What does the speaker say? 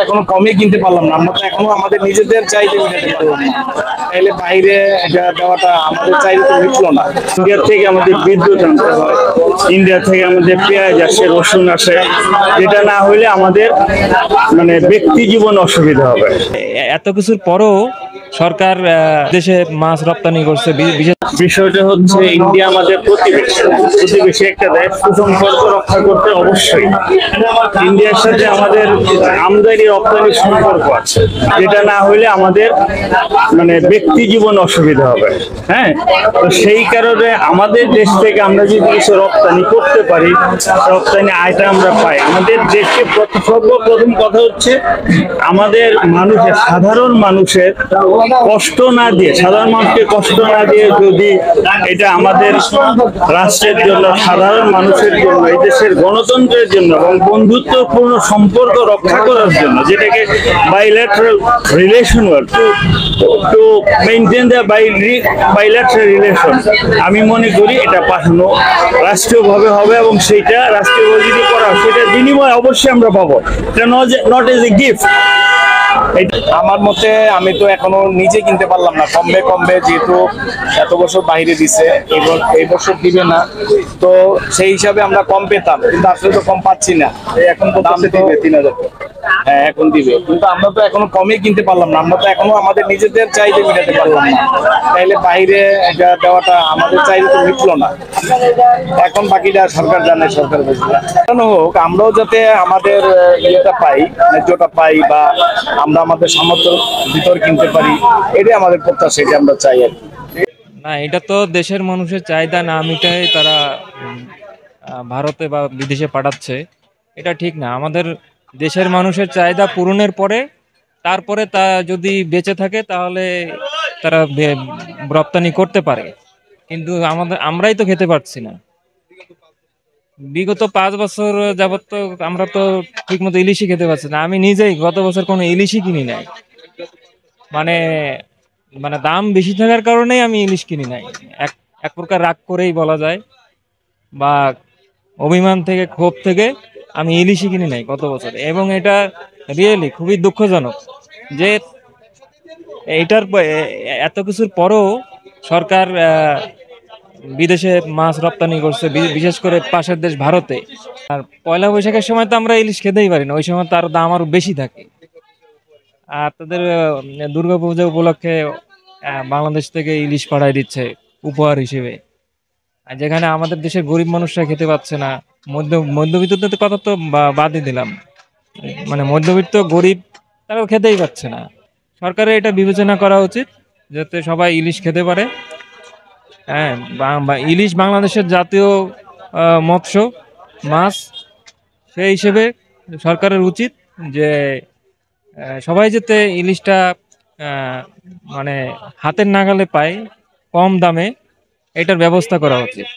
এখনো কমে কিনতে পারলাম না, আমরা তো এখনো আমাদের নিজেদের চাহিদা মেটাতে পারলাম না। তাইলে বাইরে এটা দেওয়াটা আমাদের চাহিদা তো মিটলো না। ইন্ডিয়া থেকে আমাদের বিদ্যুৎ আনতে হয়, ইন্ডিয়া থেকে আমাদের পেঁয়াজ আসে, রসুন আসে, যেটা না হইলে আমাদের মানে ব্যক্তি জীবন অসুবিধা হবে। এত কিছুর পরও সরকার দেশে মাছ রপ্তানি করছে। বিষয়টা হচ্ছে ইন্ডিয়া আমাদের প্রতিবেশী একটা দেশ, সুসম্পর্ক রক্ষা করতে অবশ্যই ইন্ডিয়ার সাথে আমাদের আমদানি রপ্তানির সম্পর্ক আছে, যেটা না হইলে আমাদের মানে ব্যক্তি জীবন অসুবিধা হবে। হ্যাঁ, তো সেই কারণে আমাদের দেশ থেকে আমরা যদি কিছু রপ্তানি করতে পারি, রপ্তানি আয়টা আমরা পাই। আমাদের দেশকে সর্বপ্রথম কথা হচ্ছে আমাদের মানুষের, সাধারণ মানুষের কষ্ট না দিয়ে, সাধারণ মানুষকে কষ্ট না দিয়ে যদি এটা আমাদের রাষ্ট্রের জন্য, সাধারণ মানুষের জন্য, এই দেশের গণতন্ত্রের জন্য এবং বন্ধুত্বপূর্ণ সম্পর্ক রক্ষা করার জন্য, যেটাকে bilateral relation to maintain the bilateral relation, আমি মনে করি এটা পাঠানো রাষ্ট্রীয়ভাবে হবে এবং সেইটা রাষ্ট্রীয়ভাবে যদি করা সেটা বিনিময় অবশ্যই আমরা পাবো। এটা নট এজ এ গিফট। আমার মতে আমি তো এখনো নিজে কিনতে পারলাম না, কমবে যেহেতু এত বছর বাইরে দিছে, এই বছর দিবে না, তো সেই হিসাবে আমরা কম পেতাম, কিন্তু আসলে তো কম পাচ্ছি না। এখন তো দাম দিবে 3000। হ্যাঁ, এখন দিবে, কিন্তু আমরা তো এখনো কমে কিনতে পারলাম না, আমরা তো এখনো আমাদের নিজেদের চাহিদা মেটাতে পারলাম না। তাইলে বাইরে এটা দেওয়াটা আমাদের চাহিদা তো মিটলো না। এখন বাকিটা সরকার জানে, সরকার বুঝবে। কেন হোক, আমরাও যাতে আমাদের ইয়েটা পাই, ন্যায্যটা পাই, বা আমরা আমাদের সামর্থ্যের ভিতর কিনতে পারি, এটাই আমাদের প্রত্যাশা, এটা আমরা চাই আর কি। না, এটা তো দেশের মানুষের চাহিদা না মিটাই তারা ভারতে বা বিদেশে পাঠাচ্ছে, এটা ঠিক না। আমাদের দেশের মানুষের চাহিদা পূরণের পরে, তারপরে তা যদি বেঁচে থাকে তাহলে তারা রপ্তানি করতে পারে, কিন্তু আমরাই তো খেতে পারছি না। বিগত 5 বছর যাবত তো আমরা তো ঠিক মতো ইলিশই খেতে পারছি না। আমি নিজেই গত বছর কোনো ইলিশই কিনি নাই, মানে মানে দাম বেশি থাকার কারণেই আমি ইলিশ কিনি নাই। এক এক প্রকার রাগ করেই বলা যায়, বা অভিমান থেকে, ক্ষোভ থেকে আমি ইলিশই কিনি নাই গত বছর। এবং এটা রিয়েলি খুবই দুঃখজনক যে এত কিছুর পরও সরকার বিদেশে মাছ রপ্তানি করছে, বিশেষ করে পাশের দেশ ভারতে। আর পয়লা বৈশাখের সময় তো আমরা ইলিশ খেতেই পারি না, ওই সময় তার দাম আরো বেশি থাকে। আর তাদের দুর্গাপূজা উপলক্ষে বাংলাদেশ থেকে ইলিশ পাঠায় দিচ্ছে উপহার হিসেবে, আর যেখানে আমাদের দেশের গরিব মানুষরা খেতে পাচ্ছে না। মধ্যবিত্তদের কথা তো বাদই দিলাম, মানে মধ্যবিত্ত গরিব তারাও খেতেই পাচ্ছে না। সরকারের এটা বিবেচনা করা উচিত যাতে সবাই ইলিশ খেতে পারে। হ্যাঁ, ইলিশ বাংলাদেশের জাতীয় মৎস্য মাছ, সেই হিসেবে সরকারের উচিত যে সবাই যাতে ইলিশটা মানে হাতের নাগালে পায়, কম দামে, এটার ব্যবস্থা করা উচিত।